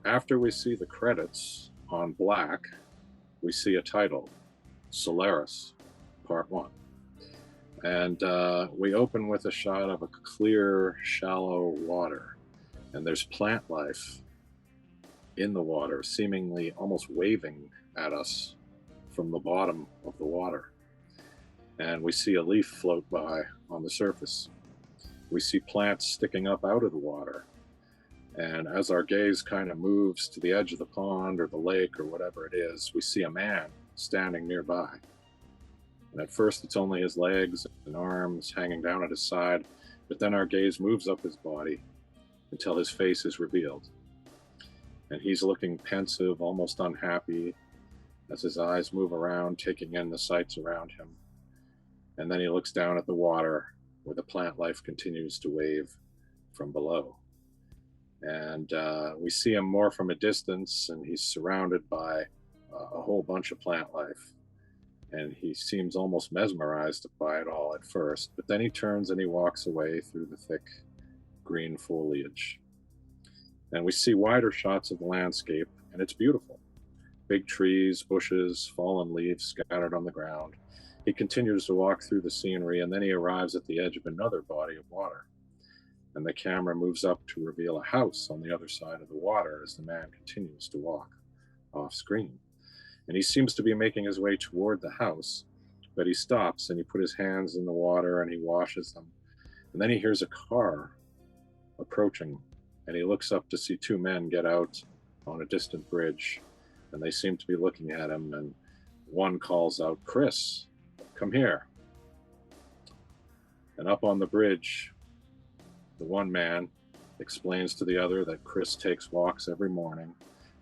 After we see the credits on black, we see a title, Solaris, Part 1. And we open with a shot of a clear, shallow water. And there's plant life in the water, seemingly almost waving at us from the bottom of the water. And we see a leaf float by on the surface. We see plants sticking up out of the water. And as our gaze kind of moves to the edge of the pond or the lake or whatever it is, we see a man standing nearby. And at first it's only his legs and arms hanging down at his side, but then our gaze moves up his body until his face is revealed. And he's looking pensive, almost unhappy, as his eyes move around, taking in the sights around him. And then he looks down at the water where the plant life continues to wave from below. And we see him more from a distance, and he's surrounded by a whole bunch of plant life. And he seems almost mesmerized by it all at first, but then he turns and he walks away through the thick green foliage. And we see wider shots of the landscape, and it's beautiful. Big trees, bushes, fallen leaves scattered on the ground. He continues to walk through the scenery, and then he arrives at the edge of another body of water. And the camera moves up to reveal a house on the other side of the water as the man continues to walk off screen. And he seems to be making his way toward the house, but he stops and he puts his hands in the water and he washes them. And then he hears a car approaching, and he looks up to see two men get out on a distant bridge, and they seem to be looking at him, and one calls out, "Chris, come here." And up on the bridge, the one man explains to the other that Chris takes walks every morning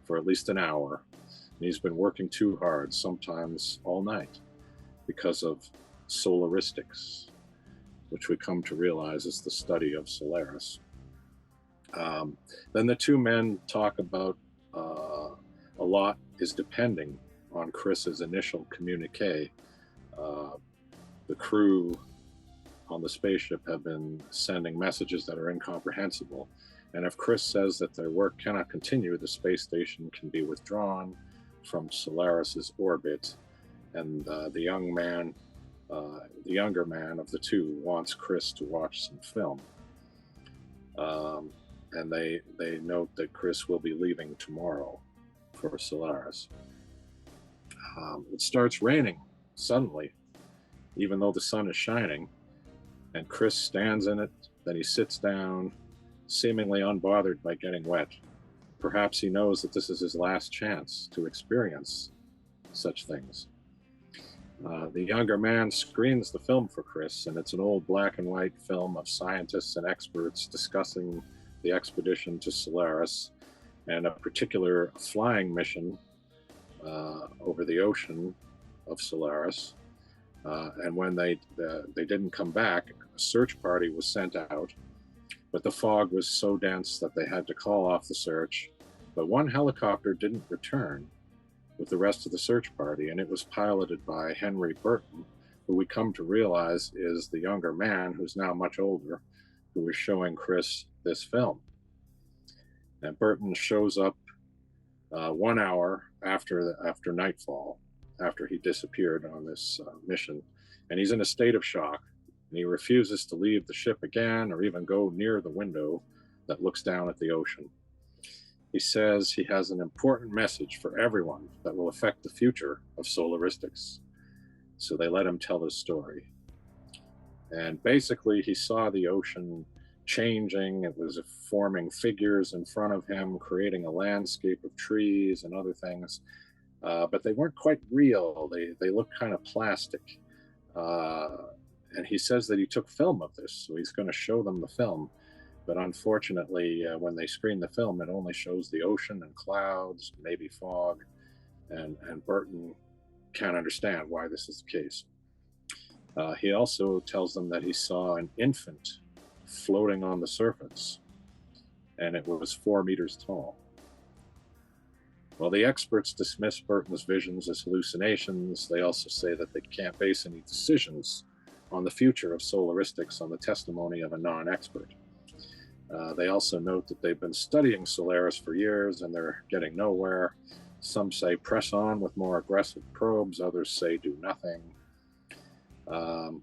for at least an hour. And he's been working too hard, sometimes all night, because of solaristics, which we come to realize is the study of Solaris. Then the two men talk about a lot is depending on Chris's initial communique. The crew on the spaceship have been sending messages that are incomprehensible. And if Chris says that their work cannot continue, the space station can be withdrawn from Solaris's orbit. And the younger man of the two wants Chris to watch some film. And they note that Chris will be leaving tomorrow for Solaris. It starts raining suddenly, even though the sun is shining, and Chris stands in it. Then he sits down, seemingly unbothered by getting wet. Perhaps he knows that this is his last chance to experience such things. The younger man screens the film for Chris, and it's an old black and white film of scientists and experts discussing the expedition to Solaris and a particular flying mission over the ocean of Solaris. And when they didn't come back, a search party was sent out, but the fog was so dense that they had to call off the search. But one helicopter didn't return with the rest of the search party, and it was piloted by Henry Burton, who we come to realize is the younger man, who's now much older, who was showing Chris this film. And Burton shows up 1 hour after nightfall, after he disappeared on this mission, and he's in a state of shock, and he refuses to leave the ship again or even go near the window that looks down at the ocean. He says he has an important message for everyone that will affect the future of solaristics. So they let him tell his story. And basically, he saw the ocean changing. It was forming figures in front of him, creating a landscape of trees and other things. But they weren't quite real. They looked kind of plastic. And he says that he took film of this, so he's going to show them the film. But unfortunately, when they screen the film, it only shows the ocean and clouds, maybe fog, and Burton can't understand why this is the case. He also tells them that he saw an infant floating on the surface, and it was 4 meters tall. Well, the experts dismiss Burton's visions as hallucinations. They also say that they can't base any decisions on the future of solaristics on the testimony of a non-expert. They also note that they've been studying Solaris for years and they're getting nowhere. Some say press on with more aggressive probes, others say do nothing. Um,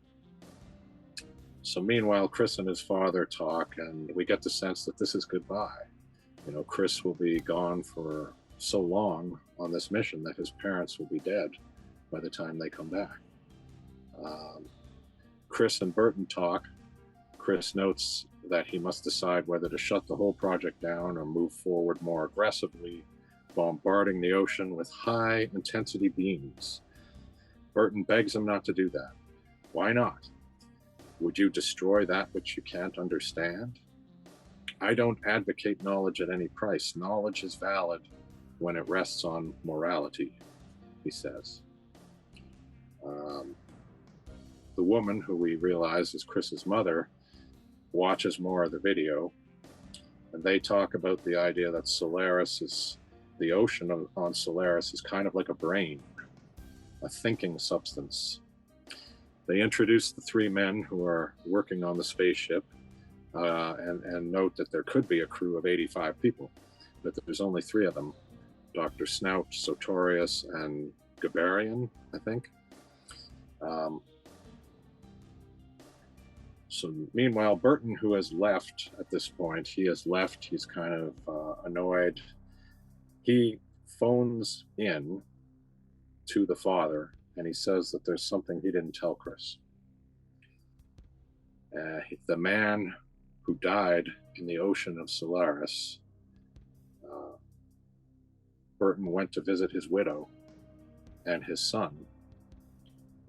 so, meanwhile, Chris and his father talk, and we get the sense that this is goodbye. Chris will be gone for so long on this mission that his parents will be dead by the time they come back. Chris and Burton talk. Chris notes that he must decide whether to shut the whole project down or move forward more aggressively, bombarding the ocean with high intensity beams. Burton begs him not to do that. Why not? Would you destroy that which you can't understand? I don't advocate knowledge at any price. Knowledge is valid when it rests on morality, he says. The woman, who we realize is Chris's mother, watches more of the video, and they talk about the idea that the ocean on Solaris is kind of like a brain, a thinking substance. They introduce the three men who are working on the spaceship, and note that there could be a crew of 85 people, but there's only three of them: Dr. Snout, Sotorius, and Gabarian, I think. So meanwhile, Burton, who has left at this point, he's kind of annoyed. He phones in to the father, and he says that there's something he didn't tell Chris. The man who died in the ocean of Solaris, Burton went to visit his widow and his son,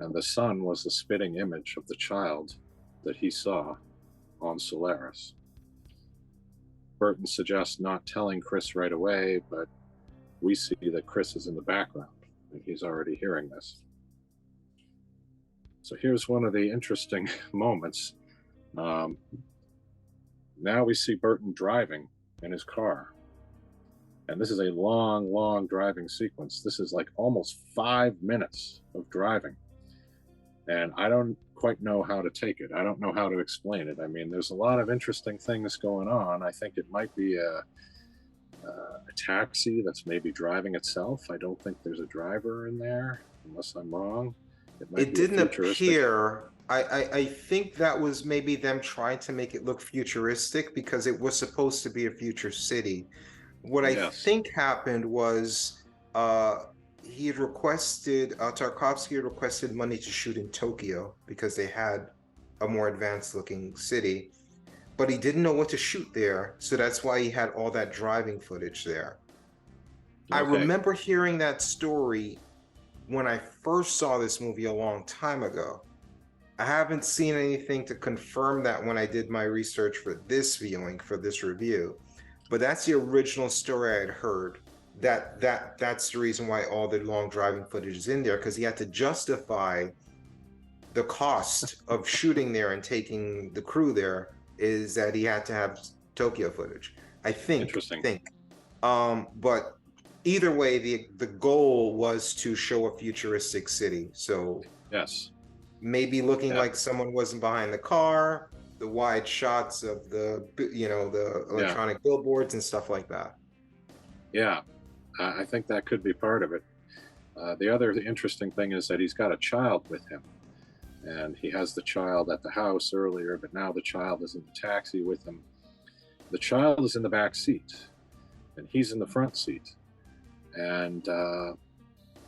and the son was the spitting image of the child that he saw on Solaris. Burton suggests not telling Chris right away, but we see that Chris is in the background and he's already hearing this. So here's one of the interesting moments. Now we see Burton driving in his car. And this is a long, long driving sequence. This is like almost 5 minutes of driving. And I don't quite know how to take it. I don't know how to explain it. I mean, there's a lot of interesting things going on. I think it might be a taxi that's maybe driving itself. I don't think there's a driver in there, unless I'm wrong. It didn't appear. I think that was maybe them trying to make it look futuristic because it was supposed to be a future city. What I think happened was he had requested, Tarkovsky had requested money to shoot in Tokyo because they had a more advanced looking city, but he didn't know what to shoot there. So that's why he had all that driving footage there. Okay. I remember hearing that story when I first saw this movie a long time ago. I haven't seen anything to confirm that when I did my research for this viewing, for this review, but that's the original story I had heard. That's the reason why all the long driving footage is in there, because he had to justify the cost of shooting there and taking the crew there, is that he had to have Tokyo footage. I think. Interesting. But either way, the goal was to show a futuristic city. So yes, maybe looking like someone wasn't behind the car, the wide shots of the electronic billboards and stuff like that. Yeah. I think that could be part of it. The other interesting thing is that he's got a child with him, and he has the child at the house earlier, but now the child is in the taxi with him. The child is in the back seat, and he's in the front seat, and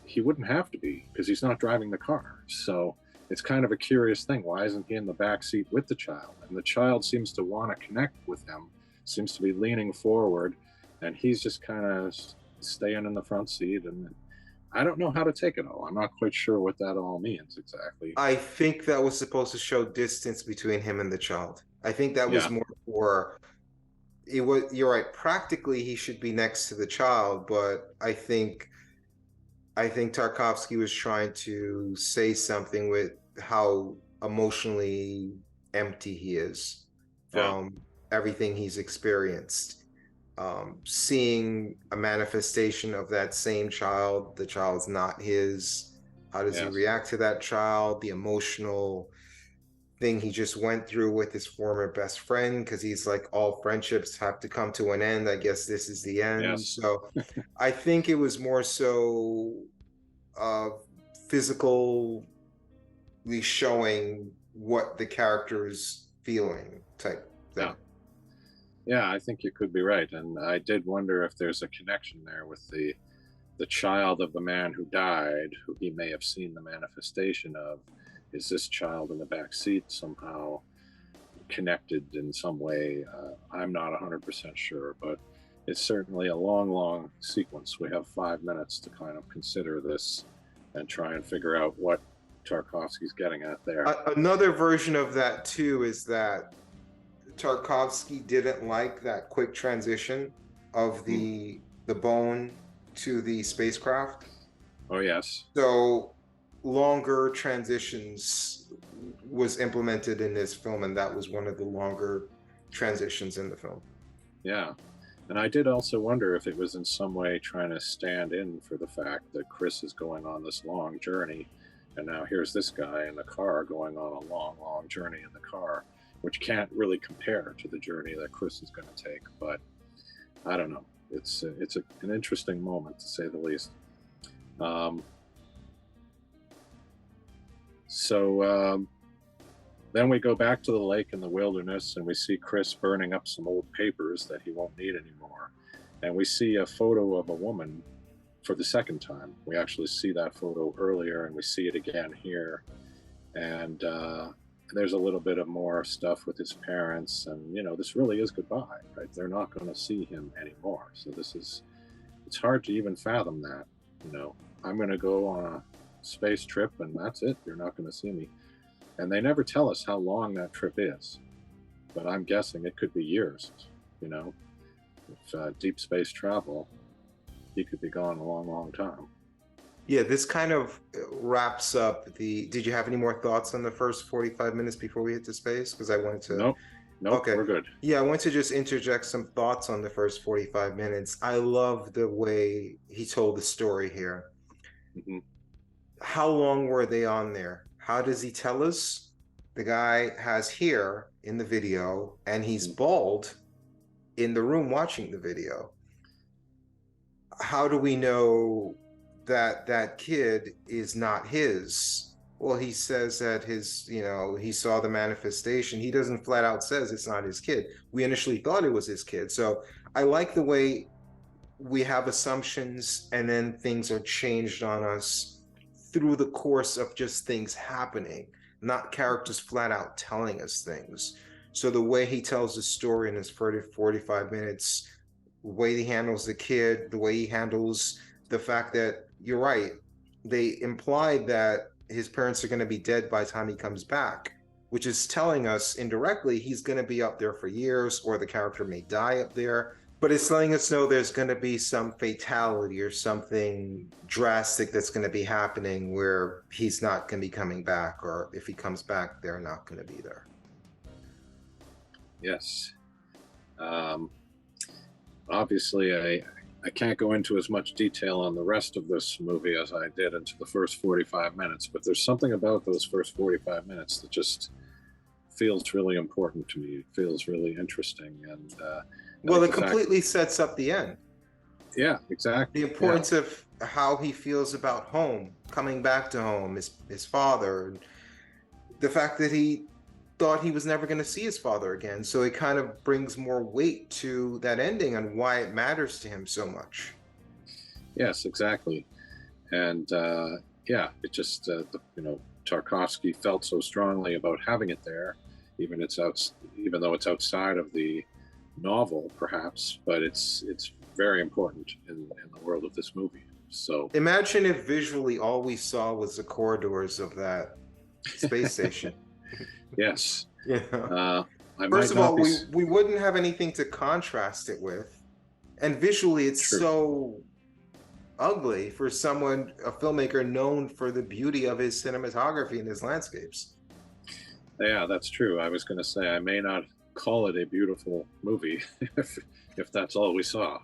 he wouldn't have to be because he's not driving the car. So it's kind of a curious thing. Why isn't he in the back seat with the child? And the child seems to want to connect with him, seems to be leaning forward, and he's just kind of staying in the front seat. And I don't know how to take it all. I'm not quite sure what that all means exactly. I think that was supposed to show distance between him and the child. I think that was more for it. Was, you're right, practically he should be next to the child, but I think Tarkovsky was trying to say something with how emotionally empty he is from everything he's experienced. Seeing a manifestation of that same child, the child's not his. How does he react to that child? The emotional thing he just went through with his former best friend, because he's like, all friendships have to come to an end. I guess this is the end. Yes. So I think it was more so physically showing what the character is feeling type thing. Yeah. Yeah, I think you could be right. And I did wonder if there's a connection there with the child of the man who died, who he may have seen the manifestation of. Is this child in the back seat somehow connected in some way? I'm not 100% sure, but it's certainly a long, long sequence. We have 5 minutes to kind of consider this and try and figure out what Tarkovsky's getting at there. Another version of that too is that Tarkovsky didn't like that quick transition of the bone to the spacecraft. Oh yes. So longer transitions was implemented in this film, and that was one of the longer transitions in the film. Yeah. And I did also wonder if it was in some way trying to stand in for the fact that Chris is going on this long journey, and now here's this guy in the car going on a long, long journey in the car, which can't really compare to the journey that Chris is going to take. But I don't know. It's an interesting moment, to say the least. Then we go back to the lake in the wilderness, and we see Chris burning up some old papers that he won't need anymore. And we see a photo of a woman for the second time. We actually see that photo earlier, and we see it again here. And there's a little bit of more stuff with his parents, and this really is goodbye, right? They're not going to see him anymore. So it's hard to even fathom that. I'm going to go on a space trip, and that's it. You're not going to see me. And they never tell us how long that trip is, but I'm guessing it could be years. If deep space travel, he could be gone a long, long time. Yeah, this kind of wraps up did you have any more thoughts on the first 45 minutes before we hit to space? Because I wanted to... Nope, okay. We're good. Yeah, I want to just interject some thoughts on the first 45 minutes. I love the way he told the story here. Mm-hmm. How long were they on there? How does he tell us? The guy has hair in the video, and he's bald in the room watching the video. How do we know that kid is not his? Well, he says that he saw the manifestation. He doesn't flat out says it's not his kid. We initially thought it was his kid. So I like the way we have assumptions, and then things are changed on us through the course of just things happening, not characters flat out telling us things. So the way he tells the story in his 45 minutes, the way he handles the kid, the way he handles the fact that, you're right, they implied that his parents are going to be dead by the time he comes back, which is telling us indirectly he's going to be up there for years, or the character may die up there. But it's letting us know there's going to be some fatality or something drastic that's going to be happening where he's not going to be coming back, or if he comes back, they're not going to be there. Yes. Obviously, I can't go into as much detail on the rest of this movie as I did into the first 45 minutes, but there's something about those first 45 minutes that just feels really important to me. It feels really interesting. And well, it completely sets up the end. Yeah, exactly. The importance of how he feels about home, coming back to home, his father, the fact that he thought he was never going to see his father again. So it kind of brings more weight to that ending and why it matters to him so much. Yes, exactly. And it just, Tarkovsky felt so strongly about having it there, even though it's outside of the novel, perhaps, but it's very important in the world of this movie. So imagine if visually all we saw was the corridors of that space station. Yes. Yeah. First of all, we wouldn't have anything to contrast it with, and visually it's True. So ugly for someone, a filmmaker known for the beauty of his cinematography and his landscapes. Yeah, that's true. I was going to say I may not call it a beautiful movie if that's all we saw.